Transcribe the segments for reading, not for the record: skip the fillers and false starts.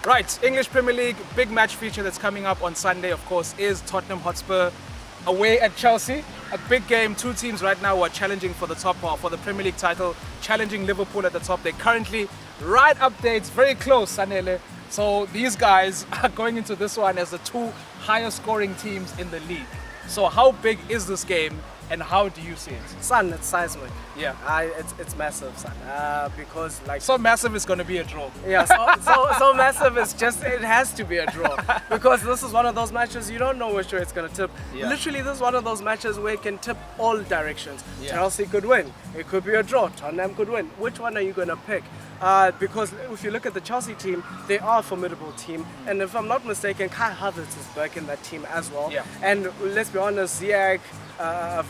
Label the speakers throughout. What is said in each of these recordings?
Speaker 1: Right, English Premier League, big match feature that's coming up on Sunday, of course, is Tottenham Hotspur away at Chelsea. A big game, two teams right now are challenging for the top half, for the Premier League title, challenging Liverpool at the top. They're currently right up there, it's very close, Sanele. So these guys are going into this one as the two highest scoring teams in the league. So how big is this game and how do you see it?
Speaker 2: Son, it's seismic.
Speaker 1: Yeah.
Speaker 2: It's massive, son. Because like
Speaker 1: So massive it's going to be a draw.
Speaker 2: yeah, so massive. It's just it has to be a draw because this is one of those matches you don't know which way it's gonna tip.
Speaker 1: Yeah.
Speaker 2: Literally, this is one of those matches where it can tip all directions.
Speaker 1: Yeah.
Speaker 2: Chelsea could win. It could be a draw. Tottenham could win. Which one are you gonna pick? Because if you look at the Chelsea team, they are a formidable team, and if I'm not mistaken, Kai Havertz is back in that team as well.
Speaker 1: Yeah.
Speaker 2: And let's be honest, Ziyech,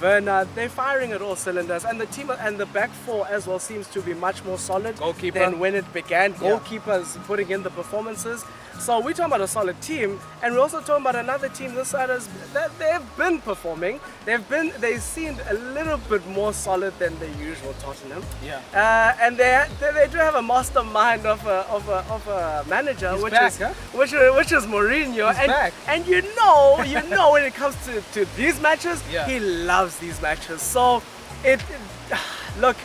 Speaker 2: Werner, they're firing at all cylinders, and the team and the back four as well seems to be much more solid
Speaker 1: Goalkeeper.
Speaker 2: than when it began.
Speaker 1: Yeah.
Speaker 2: Goalkeepers putting in the performances. So we're talking about a solid team, and we're also talking about another team this side that they've been performing. They seemed a little bit more solid than the usual Tottenham.
Speaker 1: Yeah.
Speaker 2: And they do have a mastermind of a manager,
Speaker 1: He's
Speaker 2: which
Speaker 1: back,
Speaker 2: is
Speaker 1: huh?
Speaker 2: which is Mourinho.
Speaker 1: He's back.
Speaker 2: And you know when it comes to these matches,
Speaker 1: Yeah.
Speaker 2: he loves these matches. So look,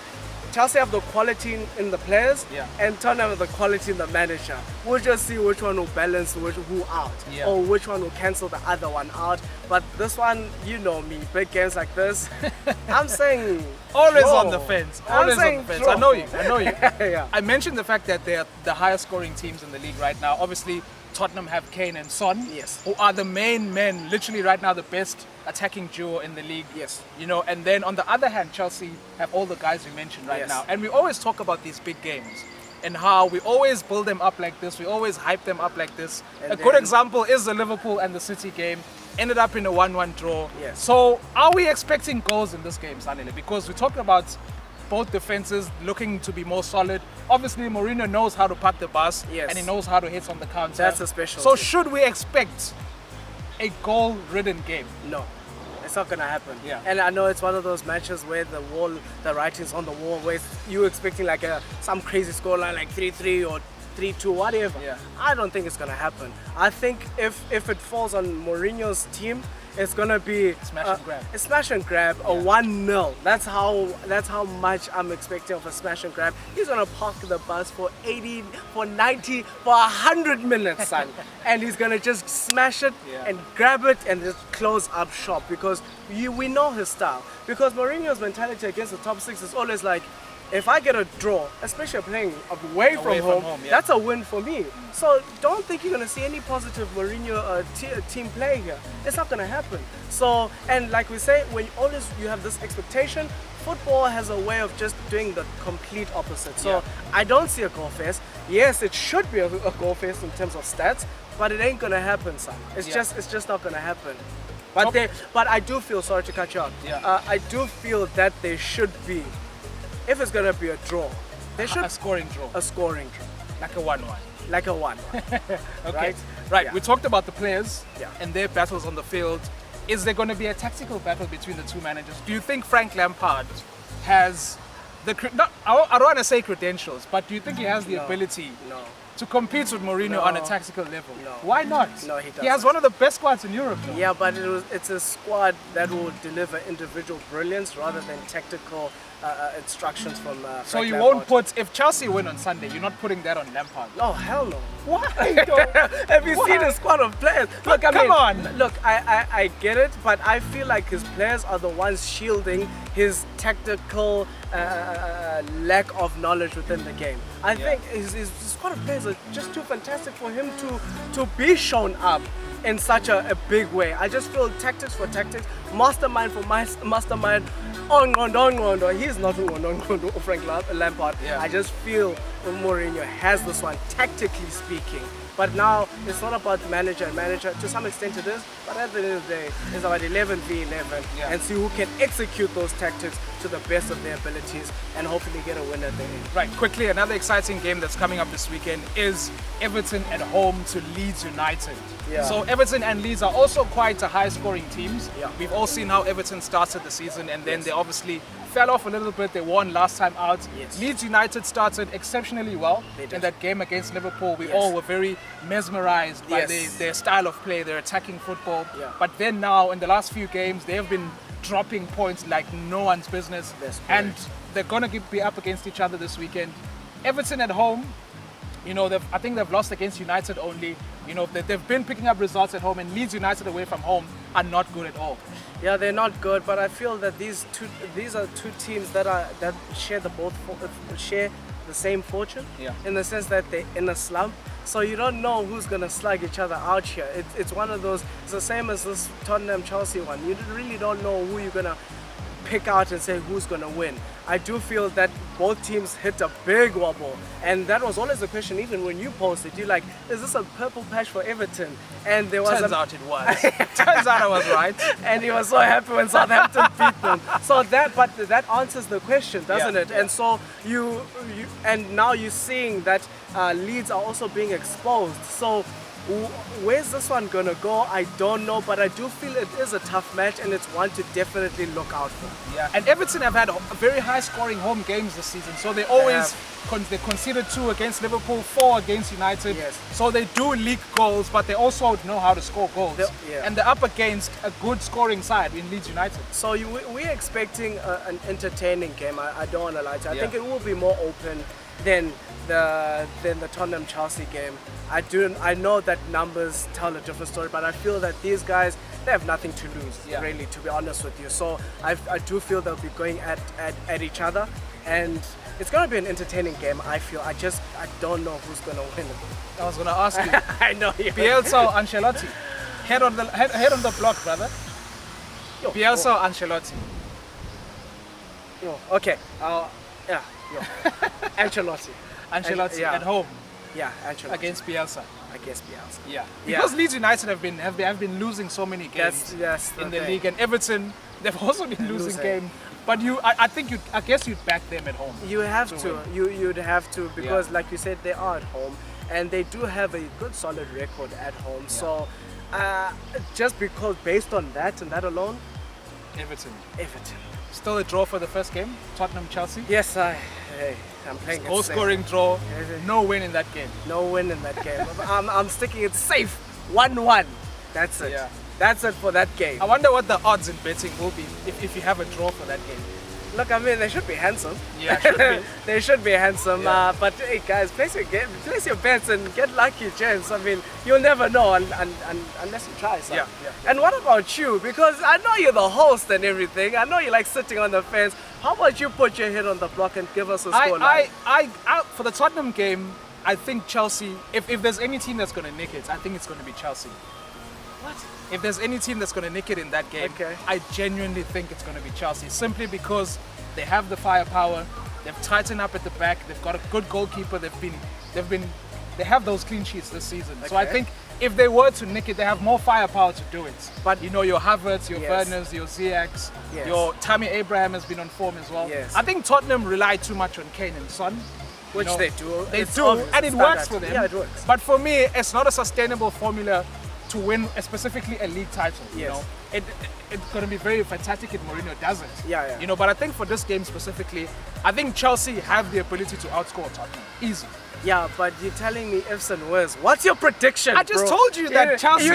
Speaker 2: Chelsea have the quality in the players,
Speaker 1: Yeah.
Speaker 2: and Tottenham have the quality in the manager. We'll just see which one will balance who out,
Speaker 1: Yeah.
Speaker 2: or which one will cancel the other one out. But this one, you know me, big games like this, I'm saying
Speaker 1: Always
Speaker 2: draw.
Speaker 1: on the fence.
Speaker 2: I'm
Speaker 1: Always on
Speaker 2: saying
Speaker 1: the fence.
Speaker 2: draw.
Speaker 1: I know you.
Speaker 2: Yeah.
Speaker 1: I mentioned the fact that they're the highest scoring teams in the league right now. Obviously, Tottenham have Kane and Son,
Speaker 2: Yes.
Speaker 1: who are the main men, literally right now the best attacking duo in the league.
Speaker 2: Yes.
Speaker 1: You know, and then on the other hand, Chelsea have all the guys we mentioned right
Speaker 2: Yes.
Speaker 1: now. And we always talk about these big games and how we always build them up like this. We always hype them up like this.
Speaker 2: And
Speaker 1: A good
Speaker 2: then-
Speaker 1: example is the Liverpool and the City game. Ended up in a 1-1 draw.
Speaker 2: Yes.
Speaker 1: So are we expecting goals in this game, Sanele? Because we talked about both defenses looking to be more solid. Obviously, Mourinho knows how to park the bus,
Speaker 2: Yes.
Speaker 1: and he knows how to hit on the counter.
Speaker 2: That's a specialty.
Speaker 1: So should we expect a goal-ridden game?
Speaker 2: No, it's not gonna happen.
Speaker 1: Yeah.
Speaker 2: And I know it's one of those matches where the writing's on the wall, where you're expecting like some crazy scoreline like 3-3 or 3-2, whatever.
Speaker 1: Yeah.
Speaker 2: I don't think it's gonna happen. I think if it falls on Mourinho's team, it's gonna be
Speaker 1: Smash and grab.
Speaker 2: A smash and grab, a 1-0. That's how much I'm expecting of a smash and grab. He's gonna park the bus for 80, for 90, for 100 minutes, son. And he's gonna just smash it
Speaker 1: Yeah.
Speaker 2: and grab it and just close up shop, because we know his style. Because Mourinho's mentality against the top six is always like, if I get a draw, especially playing away from home,
Speaker 1: yeah.
Speaker 2: that's a win for me. So don't think you're going to see any positive Mourinho team play here. It's not going to happen. So, and like we say, when you have this expectation, football has a way of just doing the complete opposite. So
Speaker 1: Yeah.
Speaker 2: I don't see a goal fest. Yes, it should be a goal fest in terms of stats, but it ain't going to happen, son. It's
Speaker 1: Yeah.
Speaker 2: just not going to happen. But I do feel, sorry to cut you off.
Speaker 1: Yeah.
Speaker 2: I do feel that there should be, if it's gonna be a draw, there should
Speaker 1: A scoring draw,
Speaker 2: a scoring draw,
Speaker 1: like a 1-1.
Speaker 2: like a 1.
Speaker 1: Okay.
Speaker 2: Right?
Speaker 1: We talked about the players
Speaker 2: Yeah.
Speaker 1: and their battles on the field. Is there going to be a tactical battle between the two managers? Do you think Frank Lampard has the I don't want to say credentials, but do you think he has the
Speaker 2: No.
Speaker 1: ability
Speaker 2: No.
Speaker 1: to compete with Mourinho
Speaker 2: No.
Speaker 1: on a tactical level?
Speaker 2: No.
Speaker 1: Why not?
Speaker 2: No, he
Speaker 1: He has
Speaker 2: doesn't.
Speaker 1: one of the best squads in Europe. Though.
Speaker 2: Yeah, but it's a squad that will deliver individual brilliance rather than tactical instructions from.
Speaker 1: So
Speaker 2: Frank
Speaker 1: you
Speaker 2: Lampard.
Speaker 1: won't put, if Chelsea win on Sunday, you're not putting that on Lampard.
Speaker 2: No, hell no.
Speaker 1: Why?
Speaker 2: Have you seen
Speaker 1: Why?
Speaker 2: the squad of players? Look, I
Speaker 1: Come
Speaker 2: mean,
Speaker 1: on.
Speaker 2: Look, I get it, but I feel like his players are the ones shielding his tactical lack of knowledge within the game. I
Speaker 1: Yeah.
Speaker 2: think his squad of players are just too fantastic for him to be shown up in such a big way. I just feel tactics for tactics, mastermind for mastermind. On. He's not on Frank Lampard.
Speaker 1: Yeah.
Speaker 2: I just feel Mourinho has this one, tactically speaking. But now it's not about manager and manager. To some extent it is, but at the end of the day, it's about 11 v 11
Speaker 1: Yeah.
Speaker 2: and see who can execute those tactics to the best of their abilities and hopefully get a win at the end.
Speaker 1: Right, quickly, another exciting game that's coming up this weekend is Everton at home to Leeds United.
Speaker 2: Yeah.
Speaker 1: So Everton and Leeds are also quite a high-scoring teams.
Speaker 2: Yeah.
Speaker 1: We've all seen how Everton started the season, and then they obviously fell off a little bit. They won last time out.
Speaker 2: Yes.
Speaker 1: Leeds United started exceptionally well
Speaker 2: They did.
Speaker 1: in that game against Liverpool. We
Speaker 2: Yes.
Speaker 1: all were very mesmerized by
Speaker 2: Yes.
Speaker 1: their style of play, their attacking football.
Speaker 2: Yeah.
Speaker 1: But then now, in the last few games, they have been dropping points like no one's business.
Speaker 2: That's
Speaker 1: and
Speaker 2: correct.
Speaker 1: they're going to be up against each other this weekend. Everton at home, I think they've lost against United only. They've been picking up results at home, and Leeds United away from home are not good at all.
Speaker 2: Yeah, they're not good, but I feel that these are two teams that share share the same fortune.
Speaker 1: Yeah.
Speaker 2: In the sense that they're in a slump, so you don't know who's gonna slug each other out here. It's one of those. It's the same as this Tottenham Chelsea one. You really don't know who you're gonna pick out and say who's gonna win. I do feel that both teams hit a big wobble, and that was always the question. Even when you posted, you're like, "Is this a purple patch for Everton?" And there was
Speaker 1: Turns out it was. Turns out I was right.
Speaker 2: and he was so happy when Southampton beat them. So that answers the question, doesn't
Speaker 1: Yeah,
Speaker 2: it?
Speaker 1: yeah.
Speaker 2: And so and now you're seeing that Leeds are also being exposed. So where's this one gonna go? I don't know, but I do feel it is a tough match, and it's one to definitely look out for.
Speaker 1: Yeah, and Everton have had very high-scoring home games this season, so they always they conceded 2 against Liverpool, 4 against United.
Speaker 2: Yes.
Speaker 1: So they do leak goals, but they also know how to score goals.
Speaker 2: Yeah.
Speaker 1: And they're up against a good scoring side in Leeds United.
Speaker 2: So we're expecting an entertaining game. I don't want to lie to you. I
Speaker 1: Yeah.
Speaker 2: think it will be more open than the Tottenham Chelsea game. I know that numbers tell a different story, but I feel that these guys, they have nothing to lose,
Speaker 1: Yeah.
Speaker 2: really, to be honest with you. So I do feel they'll be going at each other, and it's going to be an entertaining game. I feel. I don't know who's going to win.
Speaker 1: I was going to ask you,
Speaker 2: I know you.
Speaker 1: Bielsa or Ancelotti? Head on the block, brother.
Speaker 2: Yo,
Speaker 1: Bielsa or Ancelotti?
Speaker 2: yo, okay. Yeah. Yo. Ancelotti.
Speaker 1: Ancelotti
Speaker 2: yeah.
Speaker 1: at home
Speaker 2: Yeah, Ancelotti.
Speaker 1: against Bielsa.
Speaker 2: Against Bielsa.
Speaker 1: Yeah,
Speaker 2: Yeah.
Speaker 1: because Leeds United have been losing so many games
Speaker 2: That's
Speaker 1: in
Speaker 2: the
Speaker 1: the
Speaker 2: thing.
Speaker 1: league, and Everton, they've also been losing
Speaker 2: Losing.
Speaker 1: games. But I guess you'd back them at home.
Speaker 2: You have
Speaker 1: to
Speaker 2: to.
Speaker 1: win.
Speaker 2: You'd have to, because
Speaker 1: Yeah.
Speaker 2: like you said, they are at home, and they do have a good solid record at home. So just because based on that and that alone,
Speaker 1: Everton.
Speaker 2: Everton.
Speaker 1: Still a draw for the first game, Tottenham Chelsea.
Speaker 2: Yes, I'm playing it
Speaker 1: Goal
Speaker 2: safe.
Speaker 1: scoring draw, no win in that game.
Speaker 2: No win in that game. I'm sticking it safe. 1-1. That's it.
Speaker 1: Yeah.
Speaker 2: That's it for that game.
Speaker 1: I wonder what the odds in betting will be if you have a draw for that game.
Speaker 2: Look, I mean, they should be handsome.
Speaker 1: Yeah, should be.
Speaker 2: They should be handsome.
Speaker 1: Yeah.
Speaker 2: But hey, guys, place your bets and get lucky, gents. I mean, you'll never know unless you try. Son.
Speaker 1: Yeah, yeah.
Speaker 2: And what about you? Because I know you're the host and everything. I know you like sitting on the fence. How about you put your head on the block and give us a score line?
Speaker 1: I for the Tottenham game, I think Chelsea. If there's any team that's going to nick it, I think it's going to be Chelsea.
Speaker 2: What?
Speaker 1: If there's any team that's going to nick it in that game,
Speaker 2: Okay.
Speaker 1: I genuinely think it's going to be Chelsea, simply because they have the firepower. They've tightened up at the back. They've got a good goalkeeper. They have those clean sheets this season. So I
Speaker 2: Okay.
Speaker 1: think if they were to nick it, they have more firepower to do it.
Speaker 2: But-
Speaker 1: your Havertz, your
Speaker 2: Yes.
Speaker 1: Werners, your Ziyechs,
Speaker 2: Yes.
Speaker 1: your Tammy Abraham has been on form as well.
Speaker 2: Yes.
Speaker 1: I think Tottenham rely too much on Kane and Son.
Speaker 2: Which they do.
Speaker 1: They
Speaker 2: It's
Speaker 1: do,
Speaker 2: obvious,
Speaker 1: and it
Speaker 2: it's
Speaker 1: works
Speaker 2: standard.
Speaker 1: for them.
Speaker 2: Yeah, it works.
Speaker 1: But for me, it's not a sustainable formula to win, specifically a league title. You
Speaker 2: Yes.
Speaker 1: know, it's going to be very fantastic if Mourinho does it.
Speaker 2: Yeah.
Speaker 1: You know, but I think for this game specifically, I think Chelsea have the ability to outscore Tottenham easy.
Speaker 2: Yeah, but you're telling me ifs and wheres. What's your prediction?
Speaker 1: I just
Speaker 2: bro?
Speaker 1: told you that Chelsea-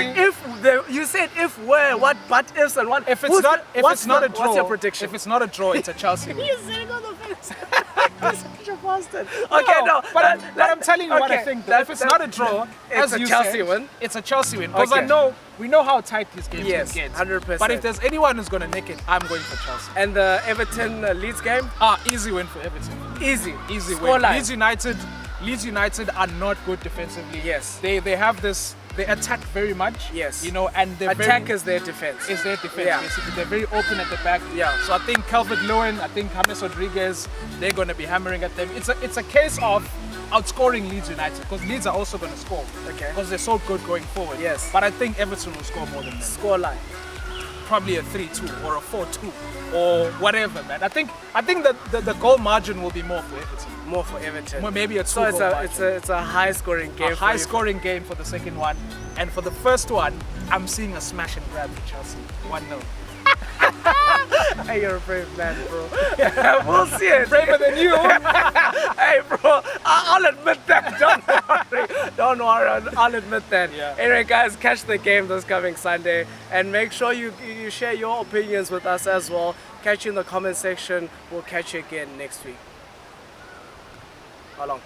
Speaker 2: You said if where, what, but ifs and what?
Speaker 1: If it's
Speaker 2: Who's
Speaker 1: not,
Speaker 2: the-
Speaker 1: if
Speaker 2: what's
Speaker 1: it's not
Speaker 2: the-
Speaker 1: a draw,
Speaker 2: What's your prediction?
Speaker 1: If it's not a draw, it's a Chelsea win.
Speaker 2: You're sitting on the fence. You're such a bastard. Okay, no.
Speaker 1: but I'm telling you what I
Speaker 2: okay,
Speaker 1: think.
Speaker 2: that-
Speaker 1: If it's
Speaker 2: that-
Speaker 1: not a draw,
Speaker 2: it's
Speaker 1: as
Speaker 2: a
Speaker 1: you
Speaker 2: Chelsea
Speaker 1: said,
Speaker 2: win.
Speaker 1: It's a Chelsea win, because
Speaker 2: Okay.
Speaker 1: we know how tight these games
Speaker 2: Yes,
Speaker 1: can get.
Speaker 2: 100%.
Speaker 1: But if there's anyone who's going to nick it, I'm going for Chelsea.
Speaker 2: And the Everton Leeds game,
Speaker 1: Easy win for Everton.
Speaker 2: easy.
Speaker 1: Easy win.
Speaker 2: Scoreline.
Speaker 1: Leeds United are not good defensively.
Speaker 2: Yes.
Speaker 1: They have this. They attack very much.
Speaker 2: Yes.
Speaker 1: You know, and they're
Speaker 2: Attack
Speaker 1: very,
Speaker 2: is their defense.
Speaker 1: is their defense
Speaker 2: Yeah.
Speaker 1: basically. They're very open at the back.
Speaker 2: Yeah.
Speaker 1: So I think Calvert-Lewin, I think James Rodriguez, they're going to be hammering at them. It's a case of outscoring Leeds United, because Leeds are also going to score.
Speaker 2: Okay.
Speaker 1: Because they're so good going forward.
Speaker 2: Yes.
Speaker 1: But I think Everton will score more than them.
Speaker 2: Scoreline.
Speaker 1: Probably a 3-2 or a 4-2 or whatever, man. I think that the goal margin will be more for Everton.
Speaker 2: More for Everton.
Speaker 1: Well, maybe a
Speaker 2: So it's
Speaker 1: two-goal
Speaker 2: a
Speaker 1: margin.
Speaker 2: it's a high scoring game.
Speaker 1: A high scoring game for the second one, and for the first one, I'm seeing a smash and grab for Chelsea, 1-0.
Speaker 2: Hey, you're a brave man, bro. We'll see it.
Speaker 1: Braver than you.
Speaker 2: Hey, bro, I'll admit that. Don't worry. Don't worry. I'll admit that.
Speaker 1: Yeah.
Speaker 2: Anyway, guys, catch the game this coming Sunday, and make sure you share your opinions with us as well. Catch you in the comment section. We'll catch you again next week. How long?